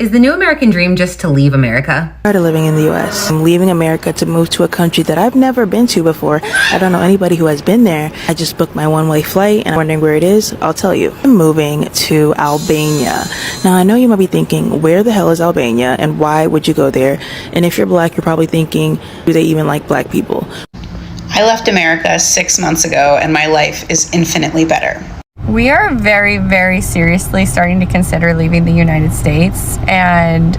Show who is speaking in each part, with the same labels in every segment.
Speaker 1: Is the new American dream just to leave America?
Speaker 2: I'm tired of living in the US. I'm leaving America to move to a country that I've never been to before. I don't know anybody who has been there. I just booked my one-way flight and I'm wondering where it is. I'll tell you. I'm moving to Albania. Now I know you might be thinking, where the hell is Albania and why would you go there? And if you're black, you're probably thinking, do they even like black people?
Speaker 3: I left America 6 months ago and my life is infinitely better.
Speaker 4: We are very, very seriously starting to consider leaving the United States, and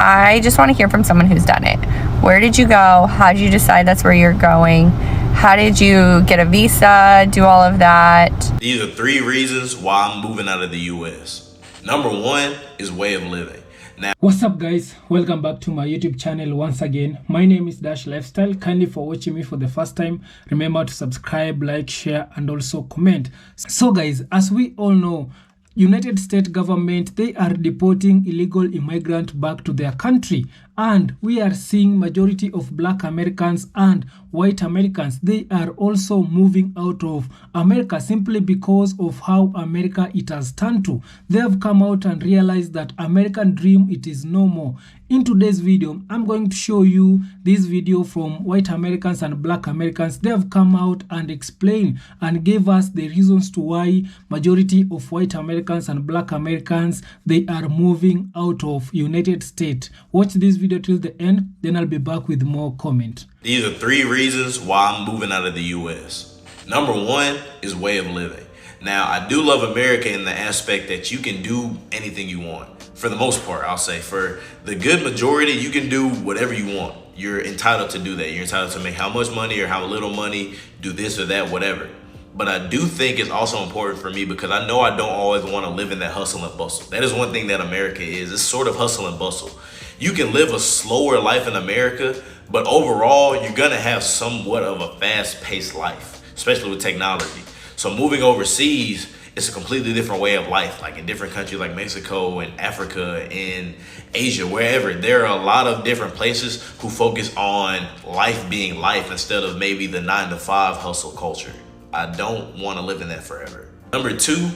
Speaker 4: I just want to hear from someone who's done it. Where did you go? How did you decide that's where you're going? How did you get a visa, do all of that?
Speaker 5: These are 3 reasons why I'm moving out of the US. Number 1 is way of living. Now,
Speaker 6: what's up guys, welcome back to my YouTube channel once again. My name is Dash Lifestyle. Kindly for watching me for the first time, remember to subscribe, like, share and also comment. So guys, as we all know, United States government, they are deporting illegal immigrants back to their country, and we are seeing majority of black Americans and white Americans, they are also moving out of America simply because of how America it has turned to. They have come out and realized that American dream, it is no more. In today's video, I'm going to show you this video from white Americans and black Americans. They have come out and explained and gave us the reasons to why majority of white Americans and black Americans, they are moving out of United States. Watch this video till the end, then I'll be back with more comment.
Speaker 5: These are 3 reasons why I'm moving out of the US. Number 1 is way of living. Now, I do love America in the aspect that you can do anything you want. For the most part, I'll say. For the good majority, you can do whatever you want. You're entitled to do that. You're entitled to make how much money or how little money, do this or that, whatever. But I do think it's also important for me because I know I don't always want to live in that hustle and bustle. That is one thing that America is. It's sort of hustle and bustle. You can live a slower life in America, but overall, you're going to have somewhat of a fast-paced life, especially with technology. So moving overseas, it's a completely different way of life. Like in different countries like Mexico and Africa and Asia, wherever, there are a lot of different places who focus on life being life instead of maybe the 9-to-5 hustle culture. I don't want to live in that forever. Number 2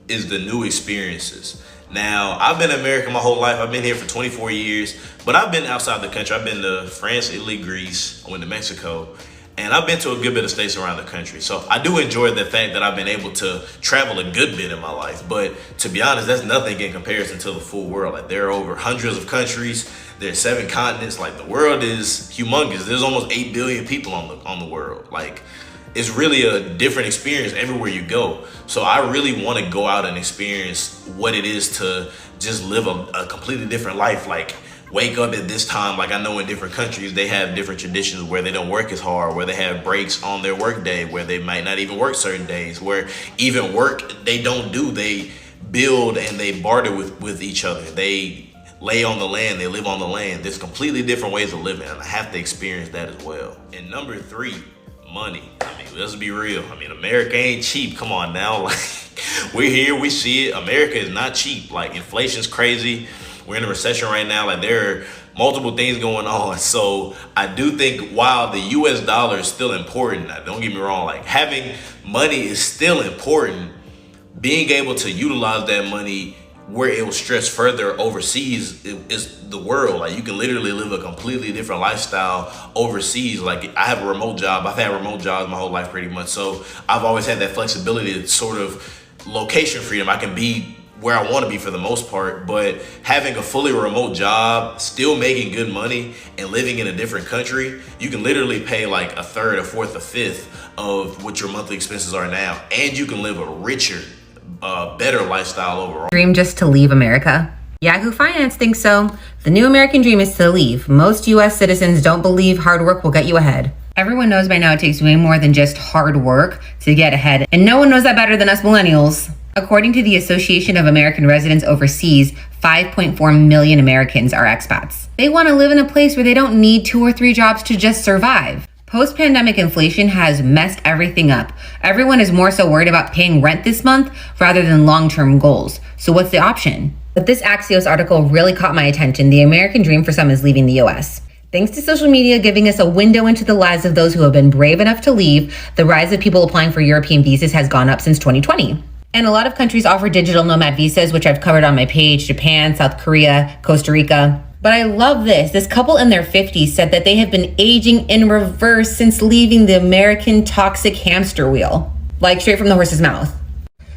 Speaker 5: is the new experiences. Now, I've been in America my whole life. I've been here for 24 years, but I've been outside the country. I've been to France, Italy, Greece. I went to Mexico. And I've been to a good bit of states around the country. So I do enjoy the fact that I've been able to travel a good bit in my life. But to be honest, that's nothing in comparison to the full world. Like there are over hundreds of countries. There's 7 continents. Like the world is humongous. There's almost 8 billion people on the world. Like it's really a different experience everywhere you go. So I really want to go out and experience what it is to just live a completely different life. Like wake up at this time. Like I know in different countries, they have different traditions where they don't work as hard, where they have breaks on their work day, where they might not even work certain days, where even work they don't do. They build and they barter with each other. They lay on the land, they live on the land. There's completely different ways of living, and I have to experience that as well. And number 3, money. I mean, let's be real. I mean, America ain't cheap. Come on now. Like we're here, we see it. America is not cheap. Like inflation's crazy. We're in a recession right now. Like there are multiple things going on. So I do think while the US dollar is still important, don't get me wrong, like having money is still important. Being able to utilize that money where it will stretch further overseas is the world. Like you can literally live a completely different lifestyle overseas. Like I have a remote job. I've had remote jobs my whole life pretty much. So I've always had that flexibility to sort of location freedom. I can be where I want to be for the most part, but having a fully remote job, still making good money and living in a different country, you can literally pay like 1/3, 1/4, 1/5 of what your monthly expenses are now. And you can live a richer, better lifestyle overall.
Speaker 1: Dream just to leave America? Yahoo Finance thinks so. The new American dream is to leave. Most US citizens don't believe hard work will get you ahead. Everyone knows by now it takes way more than just hard work to get ahead, and no one knows that better than us millennials. According to the Association of American Residents Overseas, 5.4 million Americans are expats. They want to live in a place where they don't need 2 or 3 jobs to just survive. Post-pandemic inflation has messed everything up. Everyone is more so worried about paying rent this month rather than long-term goals. So what's the option? But this Axios article really caught my attention. The American dream for some is leaving the US. Thanks to social media giving us a window into the lives of those who have been brave enough to leave, the rise of people applying for European visas has gone up since 2020. And a lot of countries offer digital nomad visas, which I've covered on my page: Japan, South Korea, Costa Rica. But I love this. This couple in their 50s said that they have been aging in reverse since leaving the American toxic hamster wheel, like straight from the horse's mouth.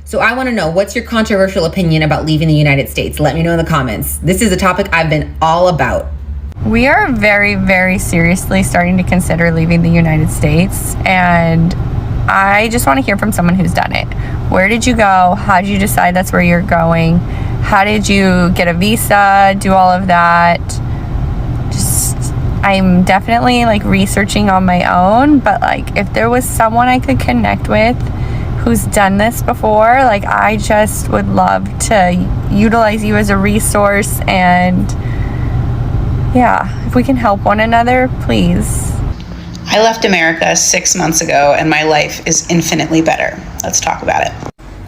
Speaker 1: So I want to know, what's your controversial opinion about leaving the United States? Let me know in the comments. This is a topic I've been all about.
Speaker 4: We are very, very seriously starting to consider leaving the United States, and I just want to hear from someone who's done it. Where did you go? How did you decide that's where you're going? How did you get a visa? Do all of that? I'm definitely like researching on my own, but like if there was someone I could connect with who's done this before, like I just would love to utilize you as a resource. And yeah, if we can help one another, please.
Speaker 3: I left America 6 months ago and my life is infinitely better. Let's talk about it.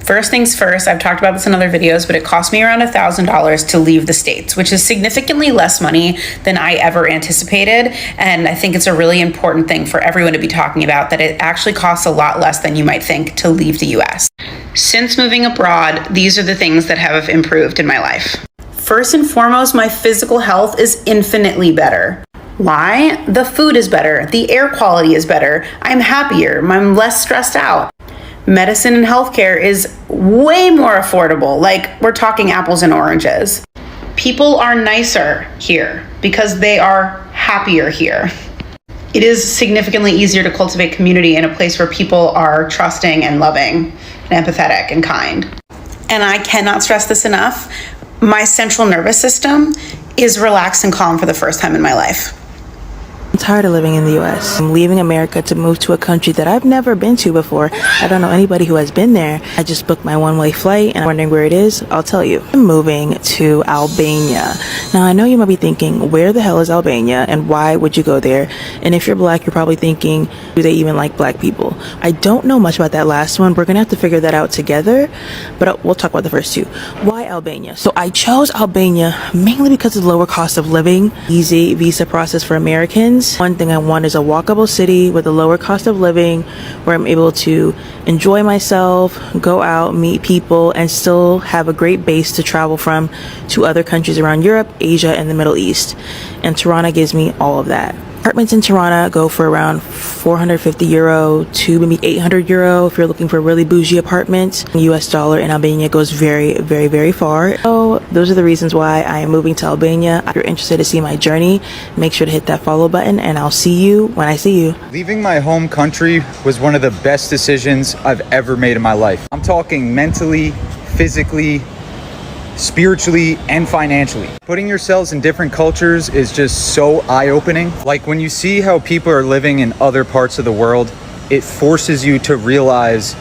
Speaker 3: First things first, I've talked about this in other videos, but it cost me around $1,000 to leave the States, which is significantly less money than I ever anticipated. And I think it's a really important thing for everyone to be talking about, that it actually costs a lot less than you might think to leave the US. Since moving abroad, these are the things that have improved in my life. First and foremost, my physical health is infinitely better. Why? The food is better. The air quality is better. I'm happier. I'm less stressed out. Medicine and healthcare is way more affordable. Like, we're talking apples and oranges. People are nicer here because they are happier here. It is significantly easier to cultivate community in a place where people are trusting and loving and empathetic and kind. And I cannot stress this enough. My central nervous system is relaxed and calm for the first time in my life.
Speaker 2: I'm tired of living in the US. I'm leaving America to move to a country that I've never been to before. I don't know anybody who has been there. I just booked my one-way flight and I'm wondering where it is. I'll tell you. I'm moving to Albania. Now, I know you might be thinking, where the hell is Albania and why would you go there? And if you're black, you're probably thinking, do they even like black people? I don't know much about that last one. We're gonna have to figure that out together, but we'll talk about the first two. Why Albania? So I chose Albania mainly because of the lower cost of living, easy visa process for Americans. One thing I want is a walkable city with a lower cost of living where I'm able to enjoy myself, go out, meet people, and still have a great base to travel from to other countries around Europe, Asia, and the Middle East. And Tirana gives me all of that. Apartments in Tirana go for around 450 euro to maybe 800 euro if you're looking for a really bougie apartment. US dollar in Albania goes very, very, very far. So those are the reasons why I am moving to Albania. If you're interested to see my journey, make sure to hit that follow button and I'll see you when I see you.
Speaker 7: Leaving my home country was one of the best decisions I've ever made in my life. I'm talking mentally, physically, spiritually, and financially. Putting yourselves in different cultures is just so eye-opening. Like when you see how people are living in other parts of the world, it forces you to realize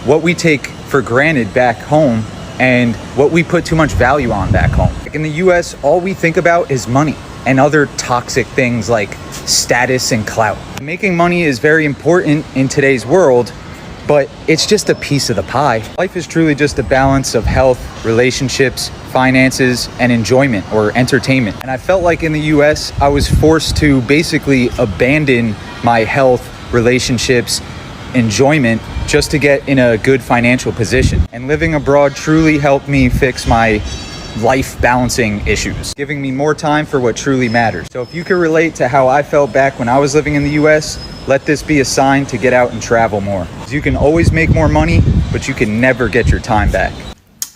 Speaker 7: what we take for granted back home and what we put too much value on back home. Like in the US, all we think about is money and other toxic things like status and clout. Making money is very important in today's world, but it's just a piece of the pie. Life is truly just a balance of health, relationships, finances, and enjoyment or entertainment. And I felt like in the US, I was forced to basically abandon my health, relationships, enjoyment just to get in a good financial position. And living abroad truly helped me fix my life balancing issues, giving me more time for what truly matters. So if you can relate to how I felt back when I was living in the US, let this be a sign to get out and travel more. You can always make more money, but you can never get your time back.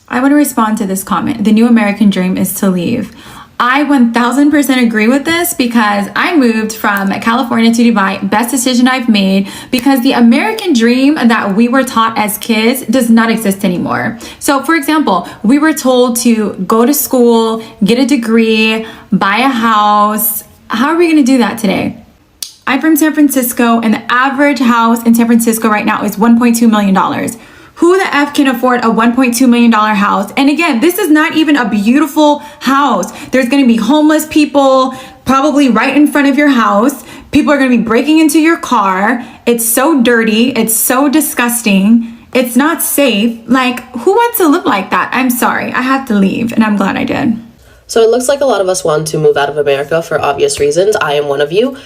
Speaker 8: I want to respond to this comment. The new American dream is to leave. I 1000% agree with this because I moved from California to Dubai. Best decision I've made because the American dream that we were taught as kids does not exist anymore. So for example, we were told to go to school, get a degree, buy a house. How are we going to do that today? I'm from San Francisco and the average house in San Francisco right now is $1.2 million. Who the F can afford a $1.2 million house? And again, this is not even a beautiful house. There's gonna be homeless people probably right in front of your house. People are gonna be breaking into your car. It's so dirty, it's so disgusting. It's not safe. Like, who wants to live like that? I'm sorry, I have to leave and I'm glad I did.
Speaker 9: So it looks like a lot of us want to move out of America for obvious reasons. I am one of you.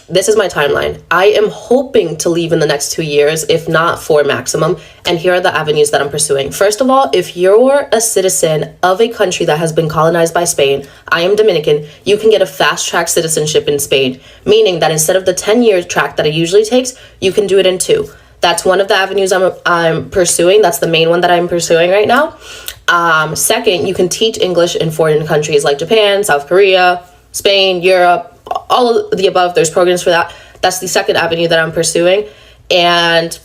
Speaker 9: this is my timeline. I am hoping to leave in the next 2 years, if not 4 maximum. And here are the avenues that I'm pursuing. First of all, if you're a citizen of a country that has been colonized by Spain, I am Dominican, you can get a fast track citizenship in Spain, meaning that instead of the 10-year track that it usually takes, you can do it in 2. That's one of the avenues I'm pursuing. That's the main one that I'm pursuing right now. Second, you can teach English in foreign countries like Japan, South Korea, Spain, Europe, all of the above. There's programs for that. That's the second avenue that I'm pursuing. And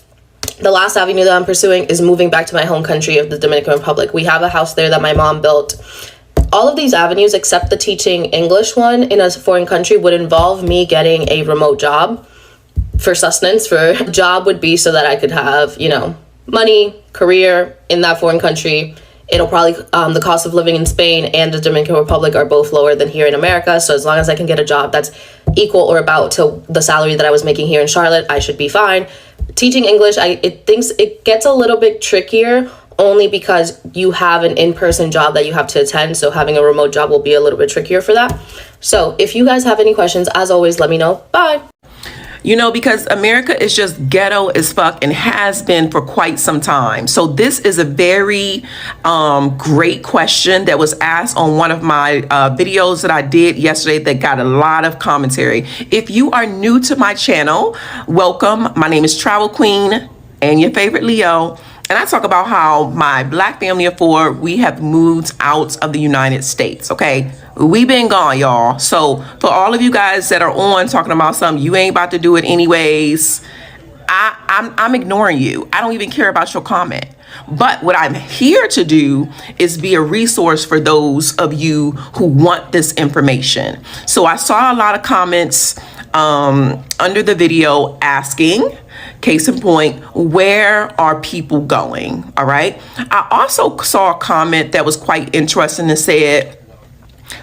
Speaker 9: the last avenue that I'm pursuing is moving back to my home country of the Dominican Republic. We have a house there that my mom built. All of these avenues, except the teaching English one in a foreign country, would involve me getting a remote job for sustenance. For job would be so that I could have, money, career in that foreign country. It'll probably, the cost of living in Spain and the Dominican Republic are both lower than here in America. So as long as I can get a job that's equal or about to the salary that I was making here in Charlotte, I should be fine. Teaching English, it gets a little bit trickier only because you have an in-person job that you have to attend. So having a remote job will be a little bit trickier for that. So if you guys have any questions, as always, let me know. Bye.
Speaker 10: Because America is just ghetto as fuck and has been for quite some time. So this is a very great question that was asked on one of my videos that I did yesterday that got a lot of commentary. If you are new to my channel, welcome. My name is Travel Queen and your favorite Leo. And I talk about how my Black family of 4, we have moved out of the United States, okay? We been gone, y'all. So for all of you guys that are on talking about something, you ain't about to do it anyways, I'm ignoring you. I don't even care about your comment. But what I'm here to do is be a resource for those of you who want this information. So I saw a lot of comments under the video asking, case in point, where are people going? All right. I also saw a comment that was quite interesting and said,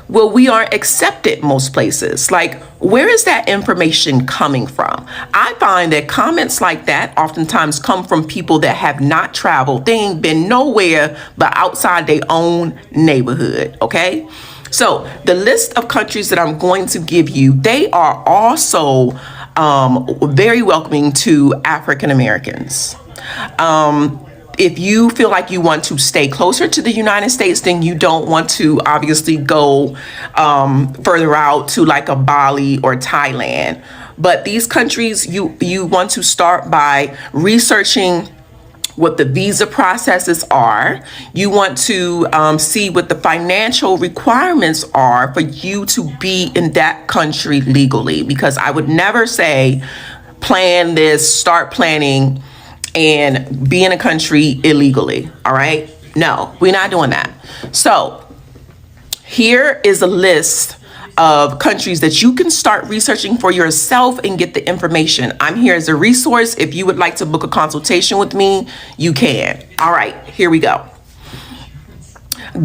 Speaker 10: well, we aren't accepted most places. Like, where is that information coming from? I find that comments like that oftentimes come from people that have not traveled. They ain't been nowhere but outside their own neighborhood. Okay. So the list of countries that I'm going to give you, they are also very welcoming to African Americans. If you feel like you want to stay closer to the United States, then you don't want to obviously go further out to like a Bali or Thailand. But these countries, you want to start by researching what the visa processes are. You want to see what the financial requirements are for you to be in that country legally, because I would never say plan this, start planning and be in a country illegally. All right. No, we're not doing that. So here is a list of countries that you can start researching for yourself and get the information. I'm here as a resource. If you would like to book a consultation with me, you can. All right, here we go.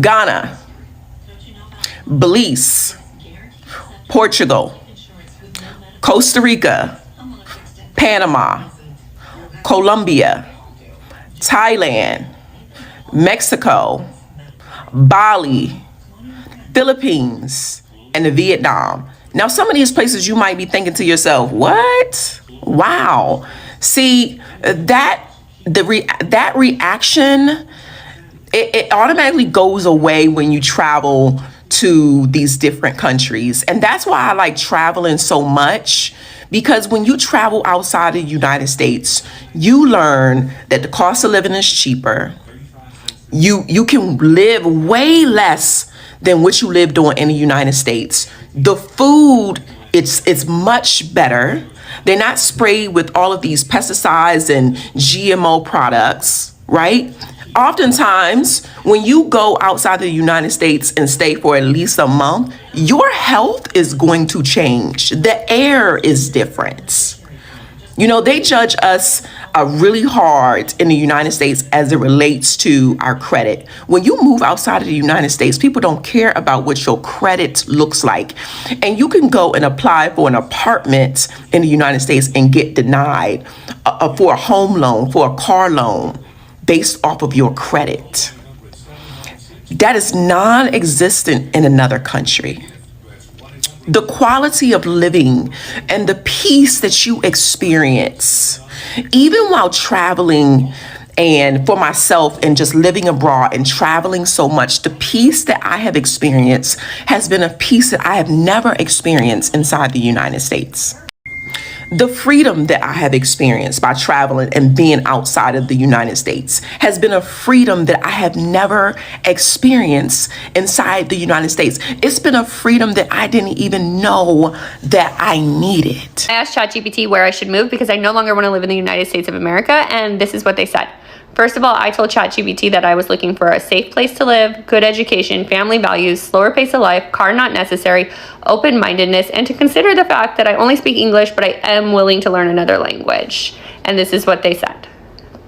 Speaker 10: Ghana, Belize, Portugal, Costa Rica, Panama, Colombia, Thailand, Mexico, Bali, Philippines, and Vietnam. Now, some of these places you might be thinking to yourself, what? Wow. See, that reaction, it automatically goes away when you travel to these different countries. And that's why I like traveling so much, because when you travel outside the United States, you learn that the cost of living is cheaper. You can live way less than what you lived on in the United States. The food, it's much better. They're not sprayed with all of these pesticides and GMO products, right? Oftentimes, when you go outside the United States and stay for at least a month, your health is going to change. The air is different. You know, they judge us really hard in the United States as it relates to our credit. When you move outside of the United States, people don't care about what your credit looks like. And you can go and apply for an apartment in the United States and get denied for a home loan, for a car loan, based off of your credit. That is non-existent in another country. the quality of living and the peace that you experience, even while traveling, and for myself and just living abroad and traveling so much, the peace that I have experienced has been a peace that I have never experienced inside the United States. The freedom that I have experienced by traveling and being outside of the United States has been a freedom that I have never experienced inside the United States. It's been a freedom that I didn't even know that I needed.
Speaker 4: I asked ChatGPT where I should move because I no longer want to live in the United States of America, and this is what they said. First of all, I told ChatGPT that I was looking for a safe place to live, good education, family values, slower pace of life, car not necessary, open-mindedness, and to consider the fact that I only speak English, but I am willing to learn another language. And this is what they said.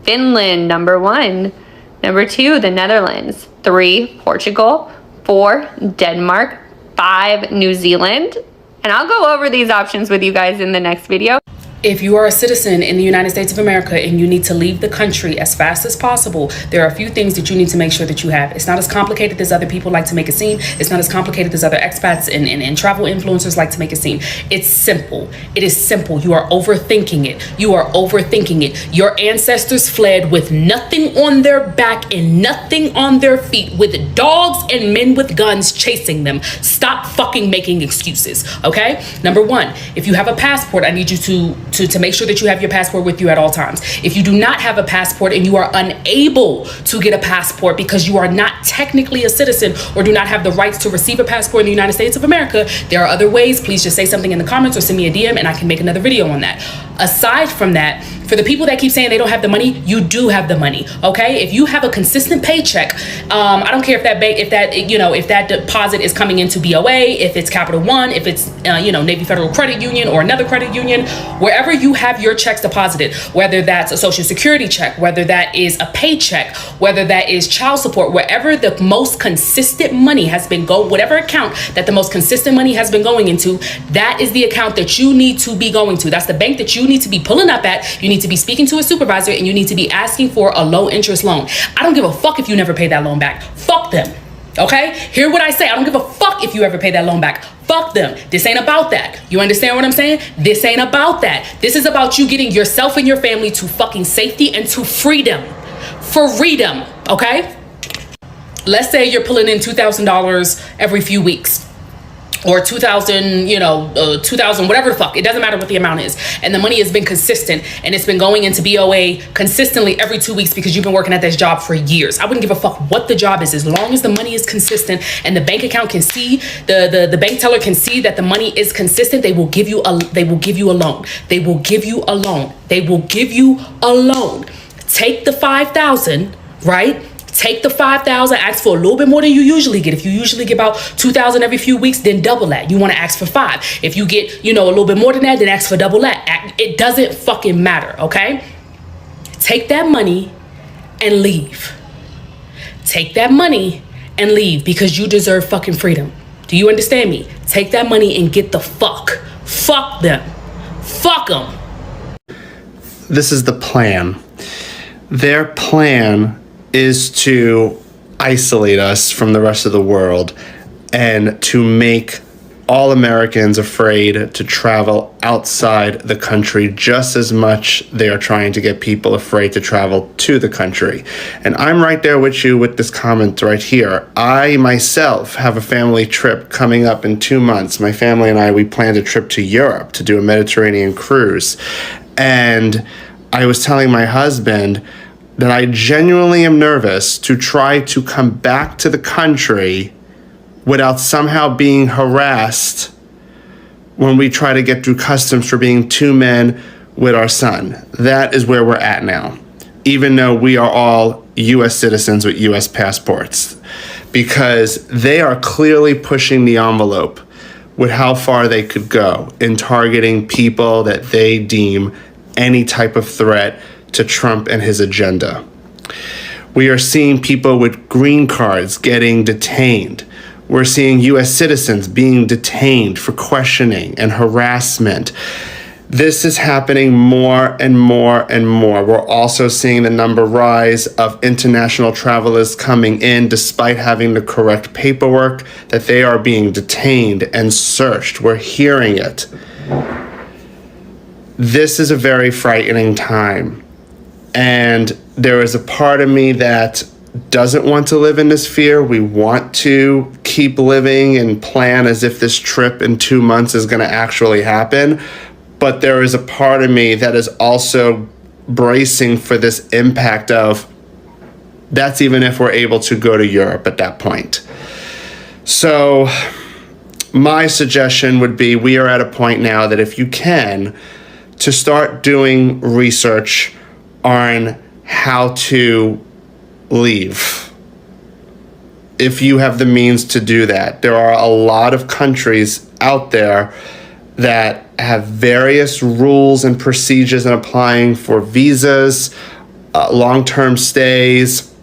Speaker 4: Finland, number 1. Number 2, the Netherlands. 3, Portugal. 4, Denmark. 5, New Zealand. And I'll go over these options with you guys in the next video.
Speaker 3: If you are a citizen in the United States of America and you need to leave the country as fast as possible, there are a few things that you need to make sure that you have. It's not as complicated as other people like to make it seem. It's not as complicated as other expats and travel influencers like to make it seem. It's simple. It is simple. You are overthinking it. You are overthinking it. Your ancestors fled with nothing on their back and nothing on their feet, with dogs and men with guns chasing them. Stop fucking making excuses, okay? Number 1, if you have a passport, I need you to make sure that you have your passport with you at all times. If you do not have a passport and you are unable to get a passport because you are not technically a citizen or do not have the rights to receive a passport in the United States of America, there are other ways. Please just say something in the comments or send me a DM and I can make another video on that. Aside from that, for the people that keep saying they don't have the money, you do have the money, okay? If you have a consistent paycheck, I don't care if that deposit is coming into BOA, if it's Capital One, if it's Navy Federal Credit Union or another credit union, wherever you have your checks deposited, whether that's a Social Security check, whether that is a paycheck, whether that is child support, wherever the most consistent money has been whatever account that the most consistent money has been going into, that is the account that you need to be going to. That's the bank that you need to be pulling up at. You need to be speaking to a supervisor and you need to be asking for a low interest loan. I don't give a fuck if you never pay that loan back. Fuck them. Okay? Hear what I say. I don't give a fuck if you ever pay that loan back. Fuck them. This ain't about that. You understand what I'm saying? This ain't about that. This is about you getting yourself and your family to fucking safety and to freedom. Freedom. Okay? Let's say you're pulling in $2,000 every few weeks. Or 2,000, 2,000, whatever the fuck. It doesn't matter what the amount is. And the money has been consistent and it's been going into BOA consistently every 2 weeks because you've been working at this job for years. I wouldn't give a fuck what the job is as long as the money is consistent and the bank account can see, the bank teller can see that the money is consistent. They will give you a loan. They will give you a loan. They will give you a loan. Take the 5,000, right? Take the 5,000, ask for a little bit more than you usually get. If you usually get about 2,000 every few weeks, then double that. You want to ask for 5. If you get, a little bit more than that, then ask for double that. It doesn't fucking matter, okay? Take that money and leave. Take that money and leave because you deserve fucking freedom. Do you understand me? Take that money and get the fuck. Fuck them. Fuck them.
Speaker 11: This is the plan. Their plan is to isolate us from the rest of the world and to make all Americans afraid to travel outside the country just as much they are trying to get people afraid to travel to the country. And I'm right there with you with this comment right here. I myself have a family trip coming up in 2 months. My family and I, we planned a trip to Europe to do a Mediterranean cruise. And I was telling my husband that I genuinely am nervous to try to come back to the country without somehow being harassed when we try to get through customs for being 2 men with our son. That is where we're at now, even though we are all US citizens with US passports, because they are clearly pushing the envelope with how far they could go in targeting people that they deem any type of threat to Trump and his agenda. We are seeing people with green cards getting detained. We're seeing US citizens being detained for questioning and harassment. This is happening more and more and more. We're also seeing the number rise of international travelers coming in despite having the correct paperwork, that they are being detained and searched. We're hearing it. This is a very frightening time. And there is a part of me that doesn't want to live in this fear. We want to keep living and plan as if this trip in 2 months is going to actually happen. But there is a part of me that is also bracing for this impact of, that's even if we're able to go to Europe at that point. So my suggestion would be, we are at a point now that if you can, to start doing research on how to leave. If you have the means to do that. There are a lot of countries out there that have various rules and procedures in applying for visas, long-term stays,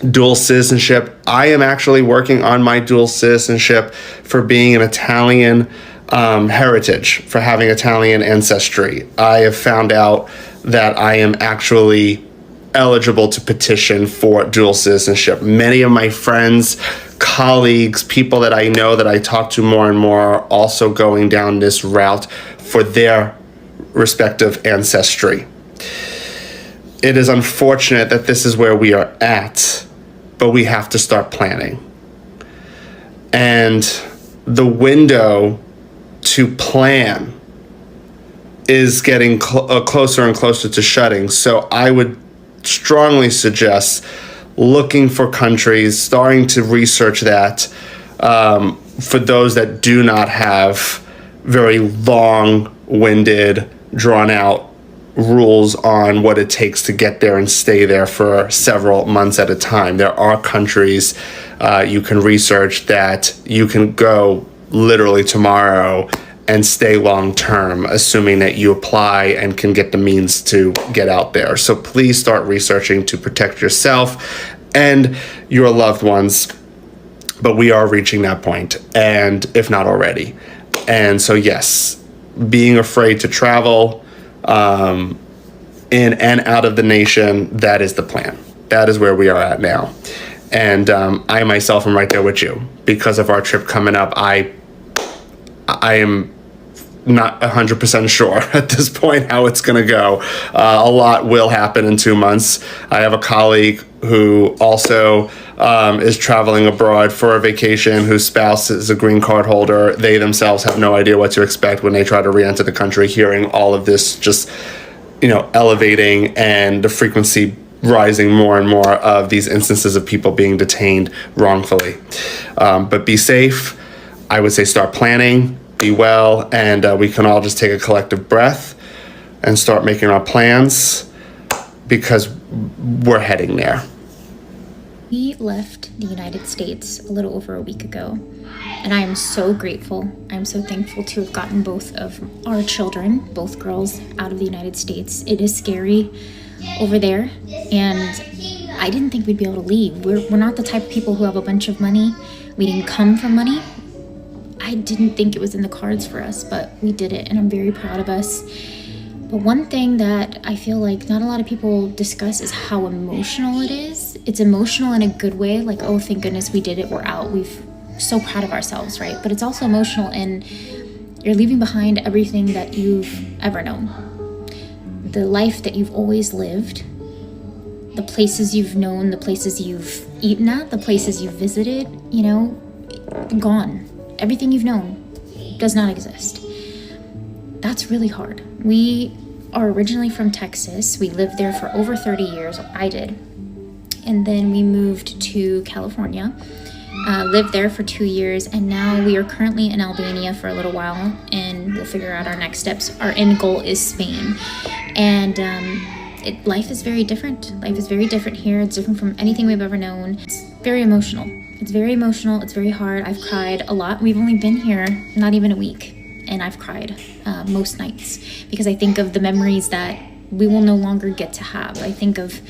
Speaker 11: dual citizenship. I am actually working on my dual citizenship for being an Italian heritage, for having Italian ancestry. I have found out that I am actually eligible to petition for dual citizenship. Many of my friends, colleagues, people that I know that I talk to more and more are also going down this route for their respective ancestry. It is unfortunate that this is where we are at, but we have to start planning. And the window to plan is getting closer and closer to shutting. So I would strongly suggest looking for countries, starting to research that for those that do not have very long-winded, drawn-out rules on what it takes to get there and stay there for several months at a time. There are countries you can research that you can go literally tomorrow and stay long term, assuming that you apply and can get the means to get out there. So please start researching to protect yourself and your loved ones. But we are reaching that point, and if not already. And so yes, being afraid to travel in and out of the nation, that is the plan. That is where we are at now. And I myself am right there with you. Because of our trip coming up, I am not 100% sure at this point how it's going to go. A lot will happen in 2 months. I have a colleague who also is traveling abroad for a vacation, whose spouse is a green card holder. They themselves have no idea what to expect when they try to re-enter the country, hearing all of this just, elevating and the frequency rising more and more of these instances of people being detained wrongfully. But be safe. I would say start planning. Be well, and we can all just take a collective breath and start making our plans, because we're heading there.
Speaker 12: We left the United States a little over a week ago, and I am so grateful. I'm so thankful to have gotten both of our children, both girls, out of the United States. It is scary over there, and I didn't think we'd be able to leave. We're not the type of people who have a bunch of money. We didn't come from money. I didn't think it was in the cards for us, but we did it, and I'm very proud of us. But one thing that I feel like not a lot of people discuss is how emotional it is. It's emotional in a good way, like, oh, thank goodness we did it, we're out, we're so proud of ourselves, right? But it's also emotional in you're leaving behind everything that you've ever known. The life that you've always lived, the places you've known, the places you've eaten at, the places you've visited, gone. Everything you've known does not exist. That's really hard. We are originally from Texas. We lived there for over 30 years. I did. And then we moved to California, lived there for 2 years, and now we are currently in Albania for a little while, and we'll figure out our next steps. Our end goal is Spain. And life is very different. Life is very different here. It's different from anything we've ever known. It's very emotional. It's very emotional. It's very hard. I've cried a lot. We've only been here not even a week, and I've cried most nights because I think of the memories that we will no longer get to have. I think of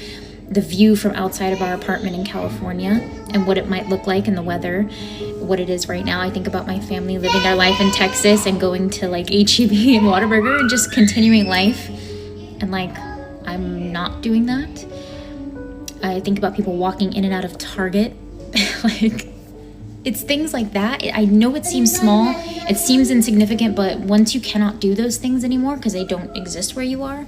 Speaker 12: the view from outside of our apartment in California and what it might look like in the weather, what it is right now. I think about my family living their life in Texas and going to like HEB and Whataburger and just continuing life. And like, I'm not doing that. I think about people walking in and out of Target. Like, it's things like that. I know it seems small, it seems insignificant, but once you cannot do those things anymore because they don't exist where you are,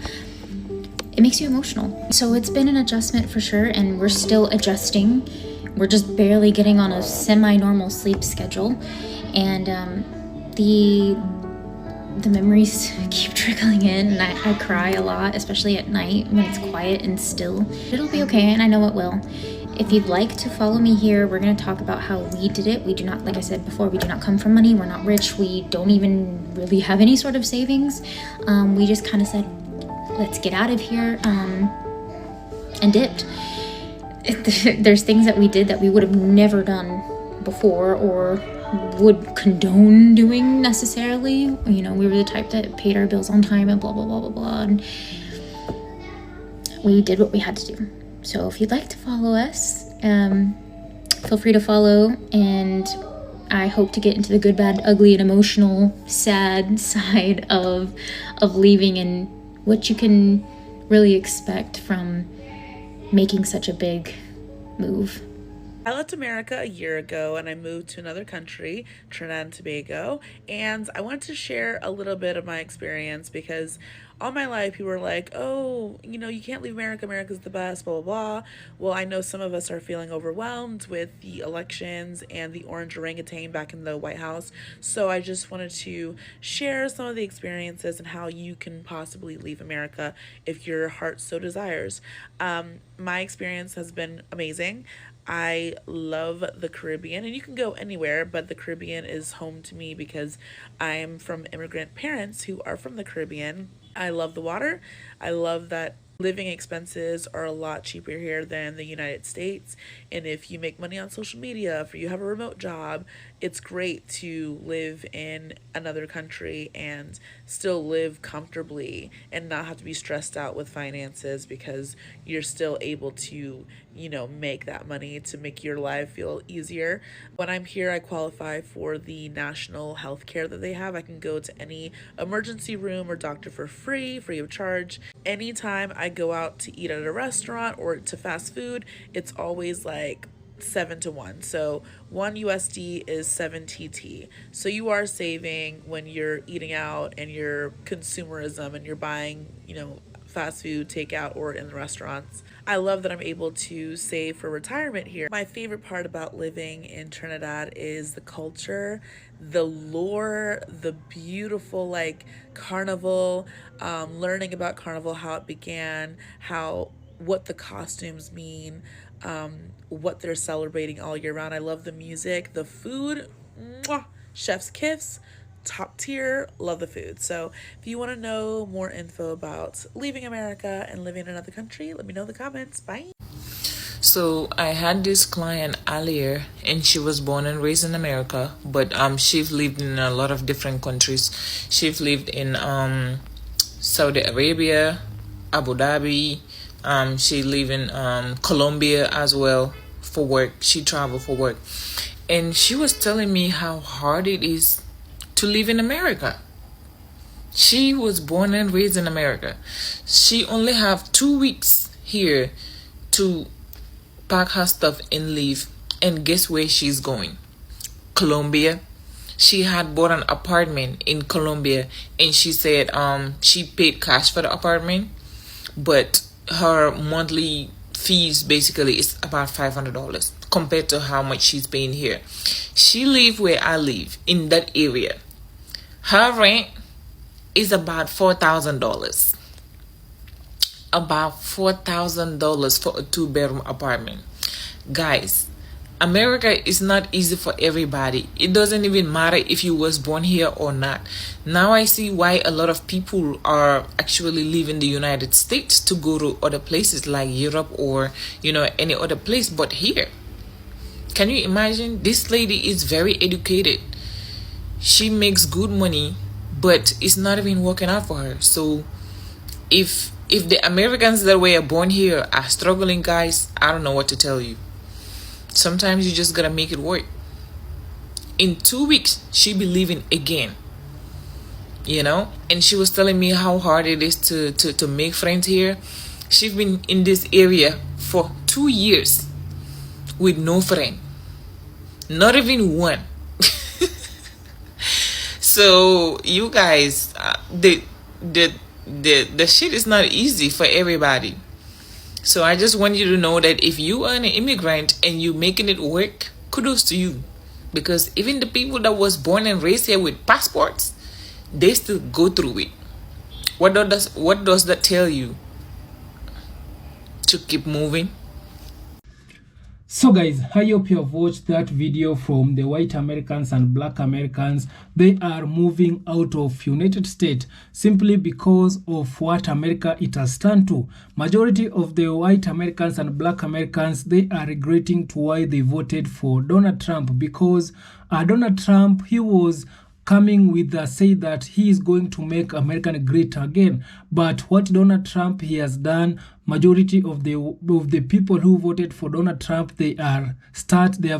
Speaker 12: it makes you emotional. So it's been an adjustment for sure, and we're still adjusting. We're just barely getting on a semi-normal sleep schedule, and the memories keep trickling in, and I cry a lot, especially at night when it's quiet and still. It'll be okay, and I know it will. If you'd like to follow me here, we're going to talk about how we did it. We do not, like I said before, we do not come from money. We're not rich. We don't even really have any sort of savings. We just kind of said, let's get out of here, and dipped. There's things that we did that we would have never done before or would condone doing necessarily. You know, we were the type that paid our bills on time and blah, blah, blah, blah, blah. And we did what we had to do. So if you'd like to follow us, feel free to follow, and I hope to get into the good, bad, ugly, and emotional, sad side of leaving and what you can really expect from making such a big move.
Speaker 13: I left America a year ago and I moved to another country, Trinidad and Tobago, and I wanted to share a little bit of my experience because all my life people were like, oh, you know, you can't leave America, America's the best, blah, blah, blah. Well, I know some of us are feeling overwhelmed with the elections and the orange orangutan back in the White House, so I just wanted to share some of the experiences and how you can possibly leave America if your heart so desires. My experience has been amazing. I love the Caribbean, and you can go anywhere, but the Caribbean is home to me because I'm from immigrant parents who are from the Caribbean. I love the water. I love that living expenses are a lot cheaper here than the United States, and if you make money on social media, if you have a remote job, it's great to live in another country and still live comfortably and not have to be stressed out with finances because you're still able to, you know, make that money to make your life feel easier. When I'm here, I qualify for the national health care that they have. I can go to any emergency room or doctor for free of charge. Anytime I go out to eat at a restaurant or to fast food, it's always like 7 to 1. So 1 USD is 7 TT. So you are saving when you're eating out and you're consumerism and you're buying, you know, fast food, takeout, or in the restaurants. I love that I'm able to save for retirement here. My favorite part about living in Trinidad is the culture, the lore, the beautiful like carnival, learning about carnival, how it began, what the costumes mean, what they're celebrating all year round. I love the music, the food, mwah, chef's kiss, top tier, love the food. So if you want to know more info about leaving America and living in another country, let me know in the comments. Bye.
Speaker 14: So I had this client earlier, and she was born and raised in America, but she's lived in a lot of different countries. She's lived in Saudi Arabia, Abu Dhabi. She lived in Colombia as well for work. She traveled for work, and she was telling me how hard it is to live in America. She was born and raised in America. She only have 2 weeks here to pack her stuff and leave, and guess where she's going? Colombia. She had bought an apartment in Colombia, and she said she paid cash for the apartment, but her monthly fees basically is about $500 compared to how much she's paying here. She live where I live in that area. Her rent is about $4,000. About $4,000 for a 2-bedroom apartment. Guys, America is not easy for everybody. It doesn't even matter if you was born here or not. Now I see why a lot of people are actually leaving the United States to go to other places like Europe or, you know, any other place but here. Can you imagine? This lady is very educated. She makes good money, but it's not even working out for her. So if If the Americans that were born here are struggling, guys, I don't know what to tell you. Sometimes you just gotta make it work. In 2 weeks, she be leaving again. You know? And she was telling me how hard it is to make friends here. She's been in this area for 2 years with no friend. Not even one. So you guys, the shit is not easy for everybody. So I just want you to know that if you are an immigrant and you making it work, kudos to you. Because even the people that was born and raised here with passports, they still go through it. What does that tell you? To keep moving.
Speaker 6: So guys, I hope you have watched that video from the white Americans and black Americans. They are moving out of United States simply because of what America it has turned to. Majority of the white Americans and black Americans, they are regretting to why they voted for Donald Trump, because Donald Trump, he was coming with the say that he is going to make America great again. But what Donald Trump he has done, majority of the people who voted for Donald Trump, they have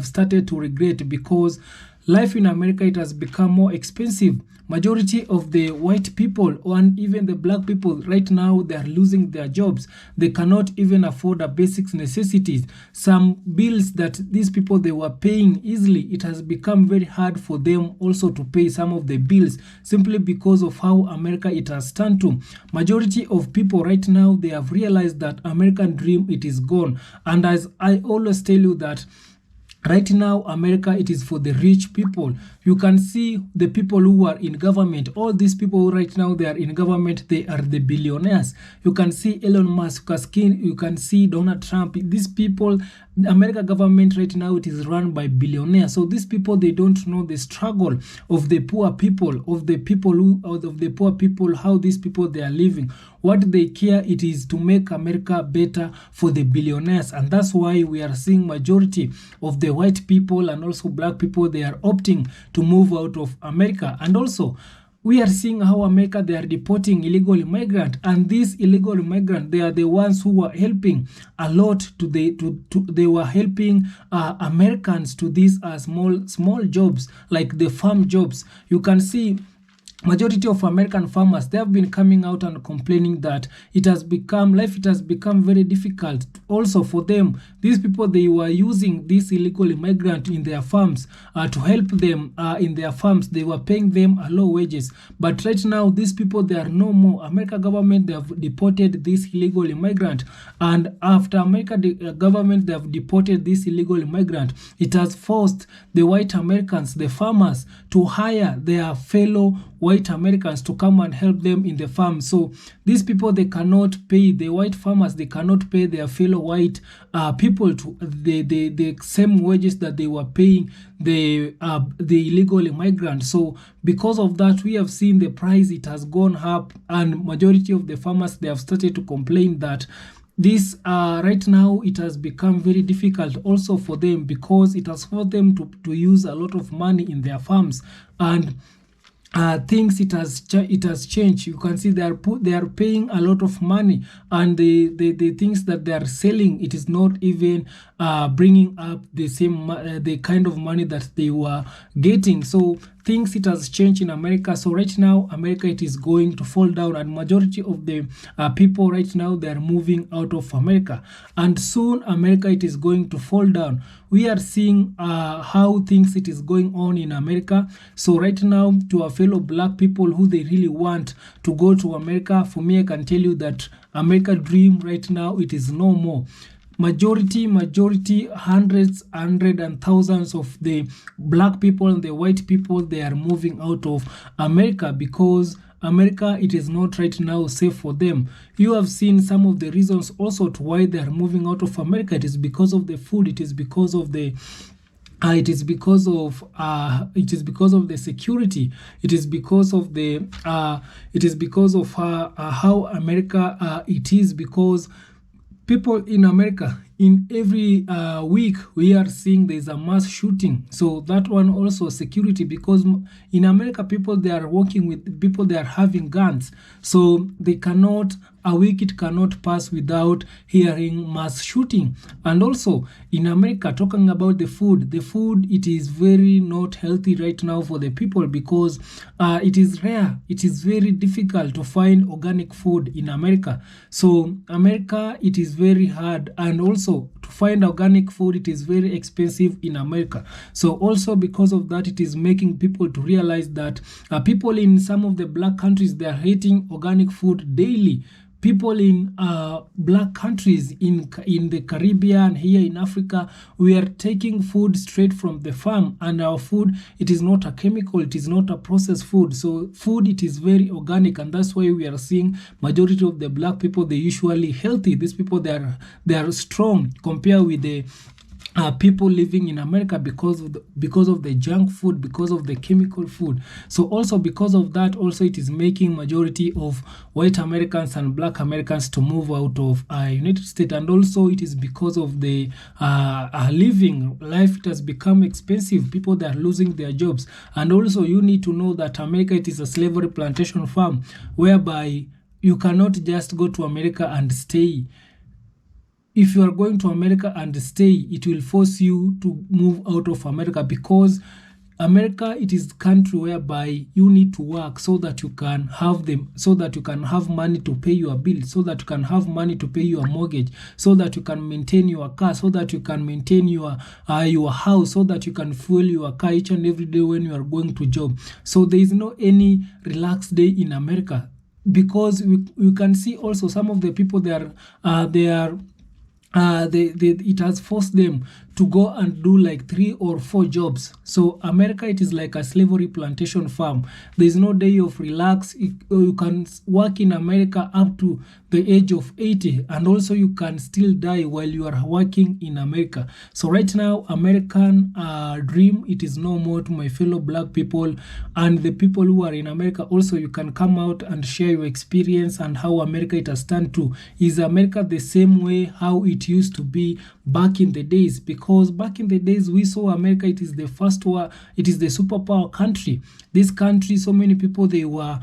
Speaker 6: started to regret, because life in America, it has become more expensive. Majority of the white people and even the black people right now, they are losing their jobs. They cannot even afford the basic necessities. Some bills that these people they were paying easily, it has become very hard for them also to pay some of the bills, simply because of how America it has turned to. Majority of people right now, they have realized that American dream it is gone. And as I always tell you that right now, America, it is for the rich people. You can see the people who are in government. All these people who right now, they are in government, they are the billionaires. You can see Elon Musk, you can see Donald Trump. These people, the American government right now, it is run by billionaires. So these people, they don't know the struggle of the poor people, of the poor people, how these people, they are living. What they care, it is to make America better for the billionaires. And that's why we are seeing majority of the white people and also black people, they are opting to move out of America. And also, we are seeing how America, they are deporting illegal immigrants, and these illegal immigrants, they are the ones who are helping a lot they were helping Americans to these small jobs, like the farm jobs. You can see majority of American farmers, they have been coming out and complaining that it has become very difficult also for them. These people, they were using this illegal immigrant in their farms to help them in their farms. They were paying them low wages. But right now, these people, they are no more. American government, they have deported this illegal immigrant. And after American government, they have deported this illegal immigrant, it has forced the white Americans, the farmers, to hire their fellow white Americans to come and help them in the farm. So these people, they cannot pay, the white farmers, they cannot pay their fellow white people to the same wages that they were paying the illegal immigrants. So because of that, we have seen the price, it has gone up, and majority of the farmers, they have started to complain that this right now, it has become very difficult also for them, because it has forced them to use a lot of money in their farms. And things it has changed. You can see they are paying a lot of money, and the things that they are selling, it is not even bringing up the same the kind of money that they were getting. So things it has changed in America. So right now, America, it is going to fall down, and majority of the people right now, they are moving out of America, and soon America, it is going to fall down. We are seeing how things it is going on in America. So right now, to our fellow black people who they really want to go to America, for me, I can tell you that America dream right now, it is no more. Majority, hundreds and thousands of the black people and the white people, they are moving out of America, because America, it is not right now safe for them. You have seen some of the reasons also to why they are moving out of America. It is because of the food. It is because of the it is because of the security. It is because of the how America it is, because people in America, in every week we are seeing there's a mass shooting. So that one also security, because in America people, they are working with people, they are having guns, so they cannot, a week it cannot pass without hearing mass shooting. And also in America, talking about the food, it is very not healthy right now for the people, because it is rare, it is very difficult to find organic food in America. So America, it is very hard, and also to find organic food, it is very expensive in America. So also because of that, it is making people to realize that people in some of the black countries, they are eating organic food daily. People in black countries in the Caribbean, here in Africa, we are taking food straight from the farm, and our food, it is not a chemical, it is not a processed food. So food, it is very organic, and that's why we are seeing majority of the black people, they usually healthy. These people, they are strong compared with the people living in America, because of the junk food, because of the chemical food. So also because of that, also it is making majority of white Americans and black Americans to move out of United States. And also it is because of the living life, it has become expensive. People, they are losing their jobs. And also you need to know that America, it is a slavery plantation farm, whereby you cannot just go to America and stay. If you are going to America and stay, it will force you to move out of America, because America, it is a country whereby you need to work so that you can have them, so that you can have money to pay your bills, so that you can have money to pay your mortgage, so that you can maintain your car, so that you can maintain your house, so that you can fuel your car each and every day when you are going to job. So there is no any relaxed day in America, because we can see also some of the people, it has forced them to go and do like 3 or 4 jobs. So America, it is like a slavery plantation farm. There is no day of relax. You can work in America up to the age of 80, and also you can still die while you are working in America. So right now, American dream, it is no more. To my fellow black people and the people who are in America, also you can come out and share your experience and how America it has turned to. Is America the same way how it used to be back in the days? Because back in the days, we saw America, it is the first war, it is the superpower country. This country, so many people, they were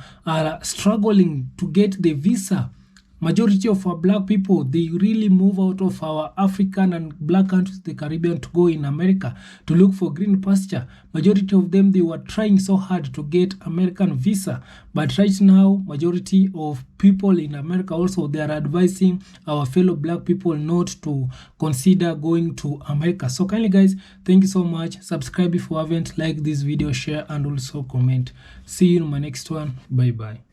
Speaker 6: struggling to get the visa. Majority of our black people, they really move out of our African and black countries, the Caribbean, to go in America to look for green pasture. Majority of them, they were trying so hard to get American visa. But right now, majority of people in America also, they are advising our fellow black people not to consider going to America. So kindly guys, thank you so much. Subscribe if you haven't, like this video, share, and also comment. See you in my next one. Bye bye.